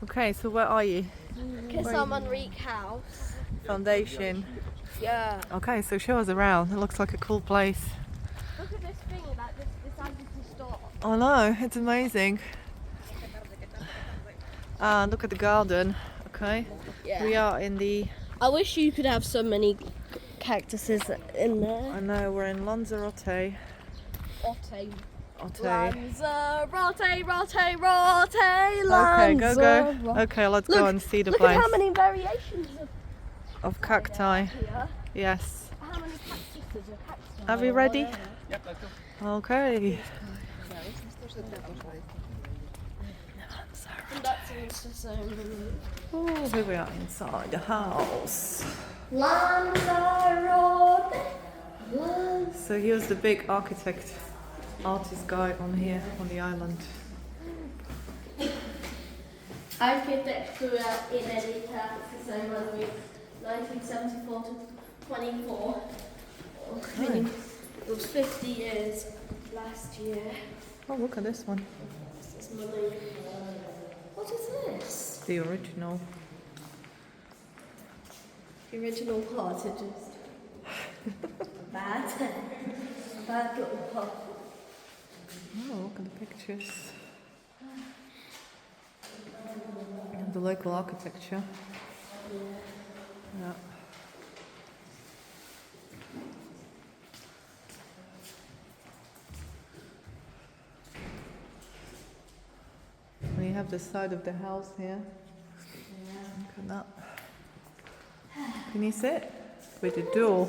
Okay, so where are you? César Manrique house. Foundation. Yeah. Okay, so show us around. It looks like a cool place. Look at this thing that just decided to stop. Oh no, it's amazing. Look at the garden. Okay, Yeah. we are in the. I wish you could have so many cactuses in there. I know we're in Lanzarote. Otte. Lanzarote. Rote, Okay, go. Okay, let's go and see the look place. Look at how many variations of cacti. here. Yes. How many cactuses are cacti? Are we ready? Yep, let's go. Okay. And that's also so Oh, here we are inside the house. Lanzarote. So here's the big artist guy on here on the island. Architectura inedita, Cesar Manrique, 1974 to 24. Okay. It was 50 years last year. Oh, look at this one. This is money. What is this? The original. The original part, it just bad. Bad little part. Oh, look at the pictures. And the local architecture. Yeah. We have the side of the house here. Look at that. Can you sit? With the door.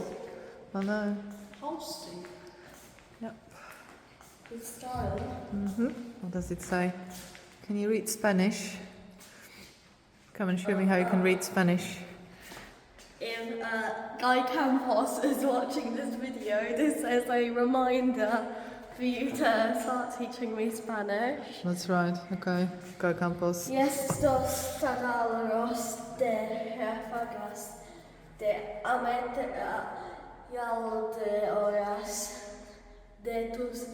I know. Hosting. Yep. With style. What does it say? Can you read Spanish? Come and show me how you can read Spanish. If Guy Campos is watching this video, this is a reminder for you to start teaching me Spanish. That's right. Okay. Go Campos. Y estos taladros de ráfagas de ametralladoras de tus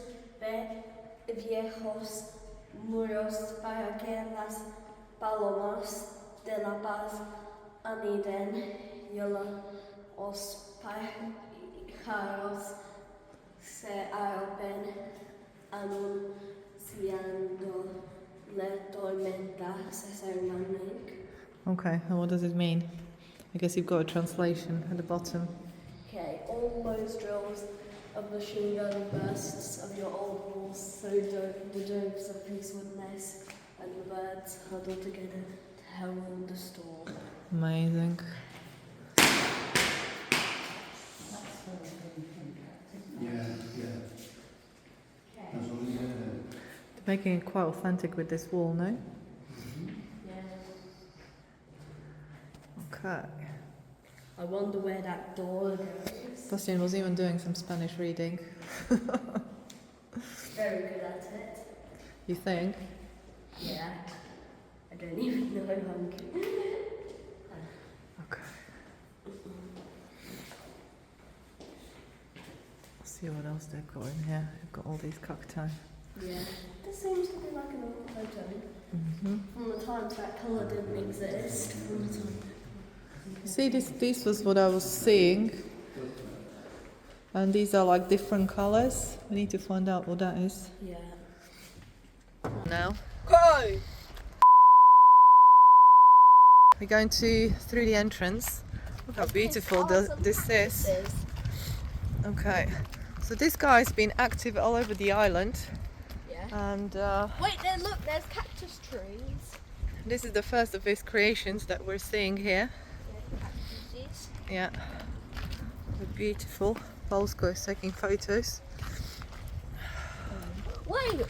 viejos muros para que las palomas de la paz aniden y los pájaros se arropen anunciando la tormenta. Cesar Manrique. Okay. And what does it mean? I guess you've got a translation at the bottom. Okay, all those drills of machine gun bursts of your old walls, so the doves of peace witness, and the birds huddle together to herald the storm. Amazing. They're making it quite authentic with this wall, no? Yeah. Okay. I wonder where that door goes. Bastian was even doing some Spanish reading. Very good at it. You think? Yeah. I don't even know how. Okay. Let's see what else they've got in here. They've got all these cacti. Yeah. This seems to be like an old photo. From the times that colour didn't exist. From the time. See, this was what I was seeing. And these are like different colours. We need to find out what that is. Yeah. Now. Okay. We're going through the entrance. Look how beautiful this is. Okay. So this guy's been active all over the island. Yeah. And Wait, look, there's cactus trees. this is the first of his creations that we're seeing here. Cactuses. Yeah. They're beautiful. Polsko is taking photos. Wait,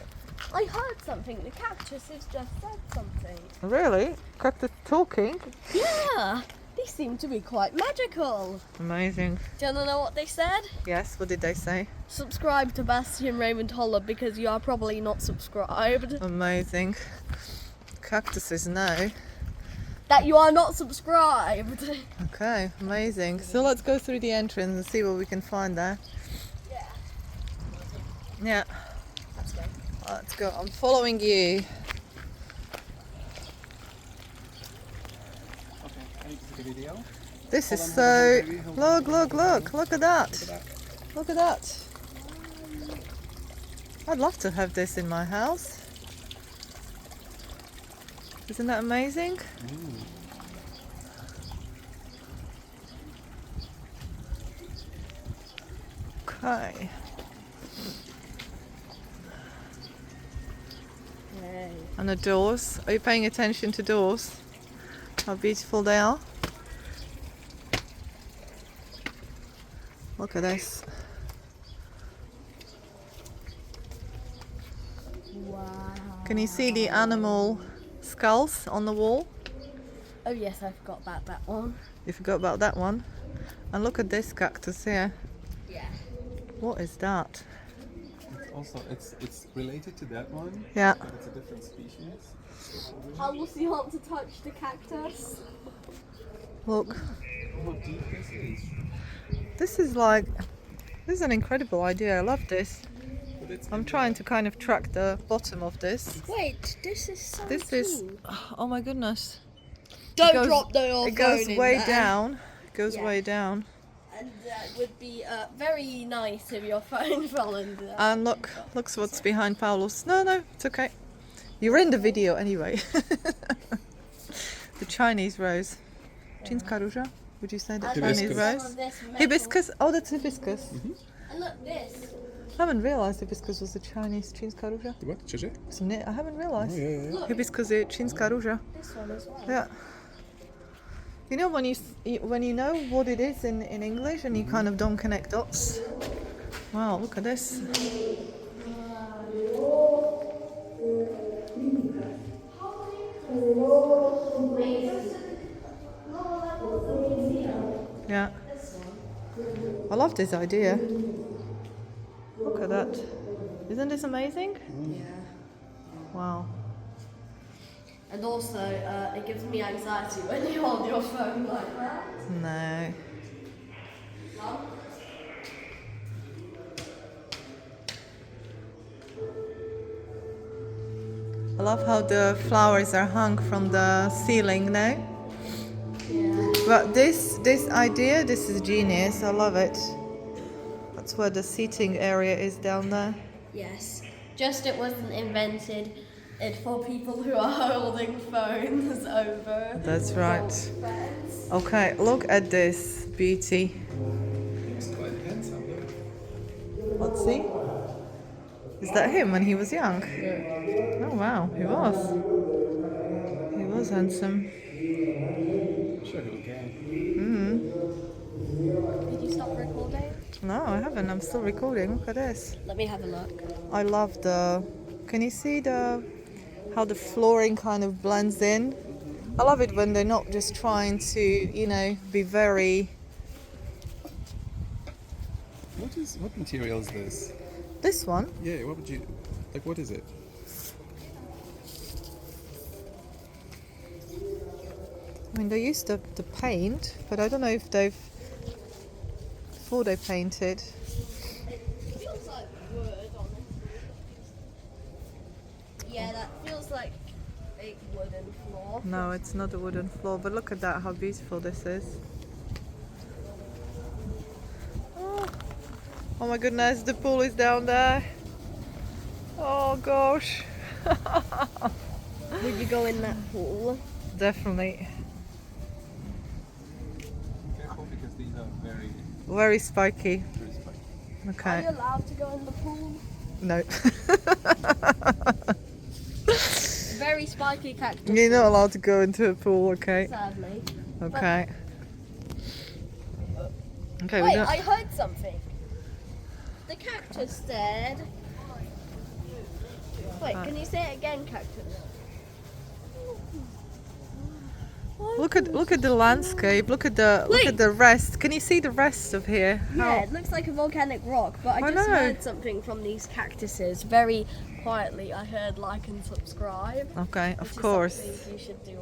I heard something. The cactuses just said something. Really? Cactus talking? Yeah, they seem to be quite magical. Amazing. Do you want to know what they said? Yes, what did they say? Subscribe to Bastian Raymond Holler because you are probably not subscribed. Amazing. Cactuses now. That you are not subscribed. Okay, amazing. So let's go through the entrance and see what we can find there. Yeah. Yeah. Let's go. Let's go. I'm following you. This is so... Look, look, look. Look at that. Look at that. I'd love to have this in my house. Isn't that amazing? Okay. Yay. And the doors. Are you paying attention to doors? How beautiful they are. Look at this. Wow. Can you see the animal skulls on the wall? Oh yes, I forgot about that one. You forgot about that one. And look at this cactus here. Yeah. What is that? It's related to that one. Yeah. But it's a different species. How will you want to touch the cactus? Look. How deep this is. This is like... This is an incredible idea. I love this. But it's I'm trying to kind of track the bottom of this. Wait, this is so This is... Oh my goodness. Don't goes- drop your It goes phone in way there. down. It goes Yeah. way down. And that would be very nice if your phone fell into that. And look what's behind Paulus. No, it's okay. You're in the video anyway. The Chinese rose. Chińska róża? Would you say the And Chinese Hibiscus. rose? some of this metal- Hibiscus? Oh, that's hibiscus. And look, this. I haven't realised hibiscus was the Chinese Chińska róża. What? Cześć? I haven't realised. Yeah. Look, Hibiscus is Chińska róża. this one as well. Yeah. You know when you know what it is in English and you kind of don't connect dots. Wow, look at this. Yeah. I love this idea. Look at that. Isn't this amazing? Yeah. Wow. And also, it gives me anxiety when you hold your phone like that. No. Mum? I love how the flowers are hung from the ceiling now. Yeah. But this idea, this is genius. I love it. That's where the seating area is down there. Yes. Just it wasn't invented for people who are holding phones over. That's right. Phones. Okay, look at this beauty. He's quite handsome. Let's see. Is that him when he was young? Oh wow, he was. He was handsome. Sure he'll can. Did you stop recording? No, I haven't. I'm still recording. Look at this. Let me have a look. I love the... Can you see how the flooring kind of blends in? I love it when they're not just trying to, be very... What material is this? This one? Yeah, what would you... Like, what is it? I mean, they used the paint, but I don't know if before they painted. It feels like wood, honestly. Yeah, that feels like a wooden floor. No, it's not a wooden floor, but look at that, how beautiful this is. Oh my goodness, the pool is down there. Oh gosh. Would you go in that pool? Definitely. Careful because these are very, Very spiky. very spiky. Are Okay. you allowed to go in the pool? No. Very spiky cactus. You're not allowed to go into a pool, okay? Sadly. Okay. Okay, Wait, we don't... I heard something. The cactus said. Wait, can you say it again, cactus? Look at the landscape. Look at the rest. Can you see the rest of here? Yeah, it looks like a volcanic rock, but I I just know. heard something from these cactuses. Very quietly, I heard like and subscribe. Okay, which of is course. something you should do.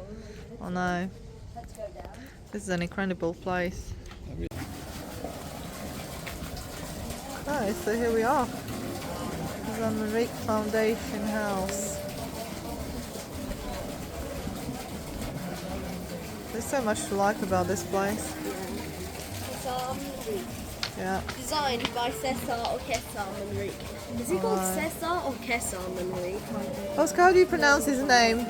Oh no, Let's go down. this is an incredible place. Okay, so here we are. Cesar Manrique Foundation house. There's so much to like about this place. Cesar Manrique. Yeah. Designed by Cesar or Cesar Manrique. Is he called Cesar or Cesar Manrique? Oscar, how do you pronounce his name?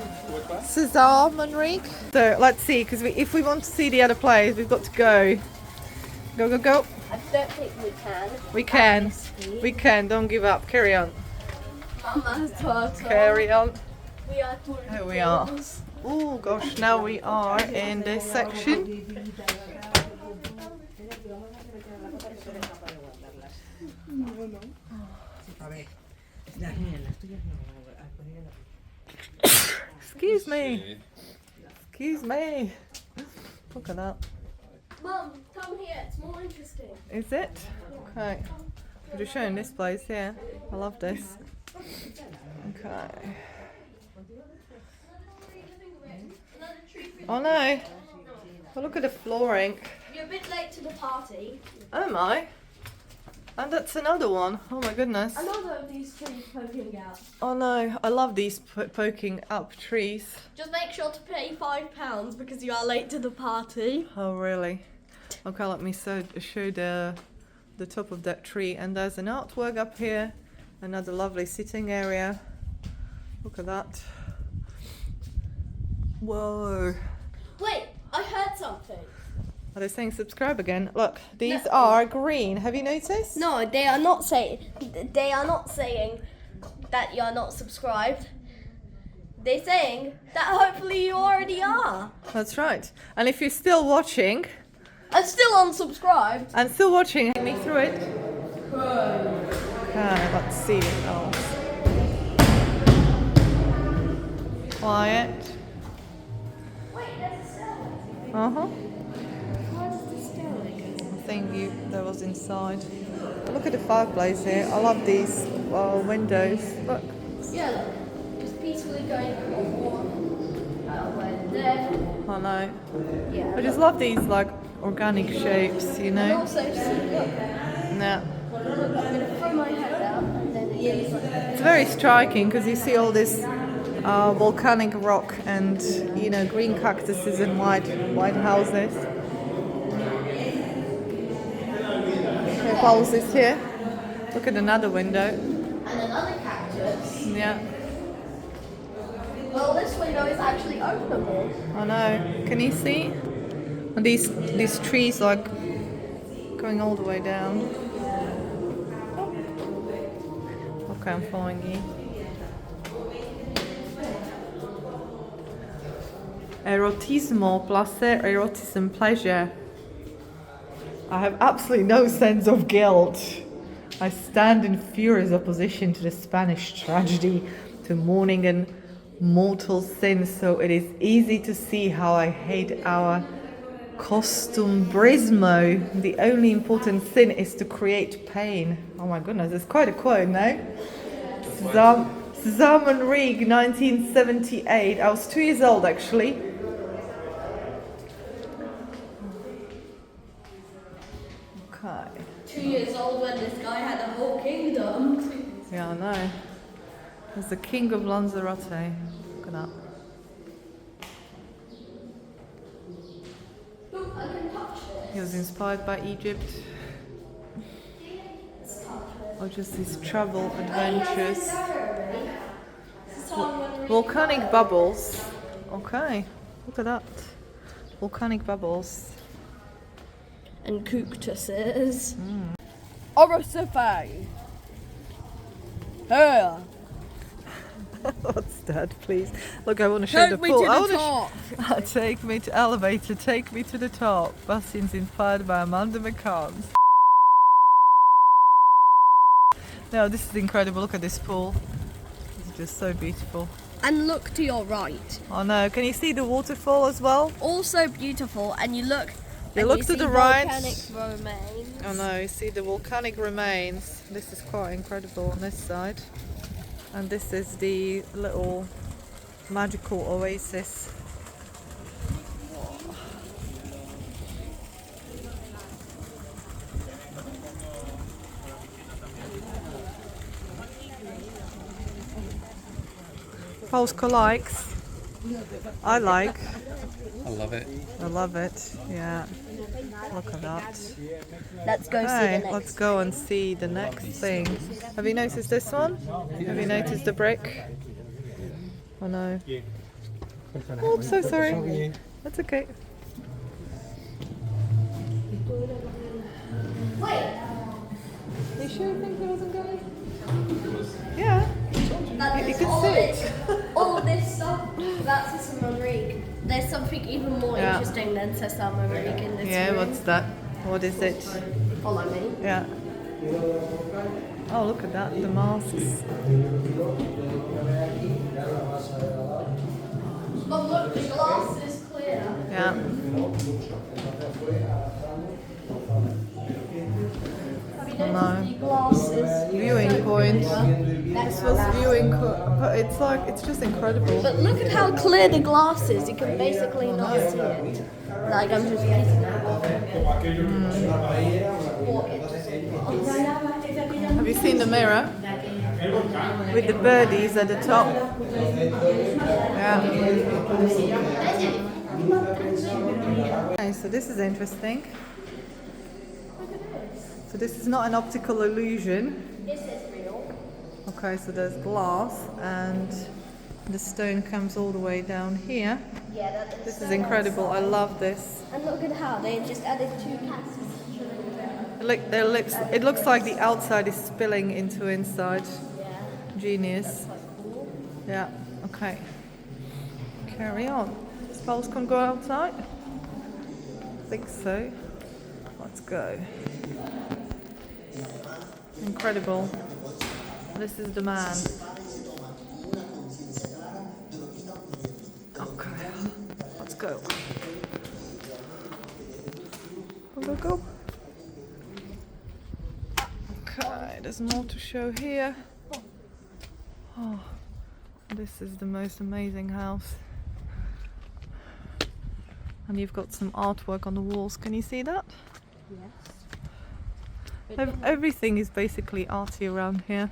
César Manrique. So let's see, because if we want to see the other place, we've got to go. Go, go, go. I don't think we can. We can. We can. Don't give up. Carry on. Mama's turtle. Carry on. We are Here we are. Oh gosh, now we are in this section. Excuse me. Excuse me. Look at that. Mum, come here. It's more interesting. Is it? Okay. I'm just showing this place here. I love this. Okay. Oh no. Oh, look at the flooring. You're a bit late to the party. Am I? And that's another one. Oh my goodness. Another of these trees poking out. Oh no, I love these poking up trees. Just make sure to pay £5 because you are late to the party. Oh really? Okay, let me show the top of that tree. And there's an artwork up here. Another lovely sitting area. Look at that. Whoa. Wait, I heard something. Are they saying subscribe again? Look, these are green. Have you noticed? No, they are not saying. They are not saying that you are not subscribed. They're saying that hopefully you already are. That's right. And if you're still watching, I'm still unsubscribed. and still watching, take me through it. Okay, let's see what else. Quiet. Wait, there's a stairway. Uh-huh. Where does the stairway go? I think that was inside. Look at the fireplace here. I love these windows. Look. Yeah, look. Just peacefully going from one there. I know. Yeah. I just love these like organic shapes, you And know? also, see, look. Yeah. I'm gonna throw my head out and then it's like. It's very striking because you see all this volcanic rock and, you know, green cactuses and white houses. Okay, pause this here. Look at another window. And another cactus. Yeah, Well, this window is actually openable. I know. Can you see? And these trees like going all the way down. Okay, I'm following you. Erotismo, placer, erotism, pleasure. I have absolutely no sense of guilt. I stand in furious opposition to the Spanish tragedy, to mourning and mortal sin, so it is easy to see how I hate our costumbrismo. The only important sin is to create pain. Oh my goodness, it's quite a quote, no? Cesar Manrique, 1978. I was 2 years old actually. Okay. 2 years old when this guy had a whole kingdom. Yeah, I know. He's the king of Lanzarote. Look at that. Look, I can touch this. He was inspired by Egypt. Or just these travel adventures. Volcanic bubbles. Okay, look at that. Volcanic bubbles. And cactuses. Orosophae. Here. What's that, please? Look, I want to show the pool. Take me to elevator. Take me to the top. Bastian's inspired by Amanda McCann's. No, this is incredible. Look at this pool. It's just so beautiful. And look to your right. Oh no, can you see the waterfall as well? Also beautiful, and you look. You and look you to see the right. Volcanic remains. Oh no, you see the volcanic remains. This is quite incredible on this side. And this is the little magical oasis. Polska likes. I like. I love it. I love it. Yeah. Look at that. Let's go see the Okay, next. let's go and see the next thing. Have you noticed this one? Have you noticed the brick? Oh no. Oh, I'm so sorry. That's okay. Wait, You sure you think it wasn't going? Yeah. that You is can all of sit. it. All of this stuff. That's Cesar Manrique. There's something even more Yeah. interesting than Cesar Manrique in this Yeah, room. what's that? What is it? Follow me. Yeah. Oh, look at that, the masks. But look, the glass is clear. Yeah. Have you No. noticed the glasses? Viewing point. That's This was but it's like, it's just incredible. But look at how clear the glass is. You can basically not see it. Like I'm just piecing it off. Have you seen the mirror? With the birdies at the top. Yeah. Okay, so this is interesting. So this is not an optical illusion. This is real. Okay, so there's glass and the stone comes all the way down here. Yeah, that is. This is incredible. I love this. And look at how they just added 2 cactus. It looks like the outside is spilling into inside. Yeah. Genius. Cool. Yeah. Okay. Carry on. Skulls can go outside? I think so. Let's go. Incredible. This is the man. Okay. Let's go. Go. Okay, there's more to show here. Oh, this is the most amazing house. And you've got some artwork on the walls. Can you see that? Yes. Everything is basically arty around here.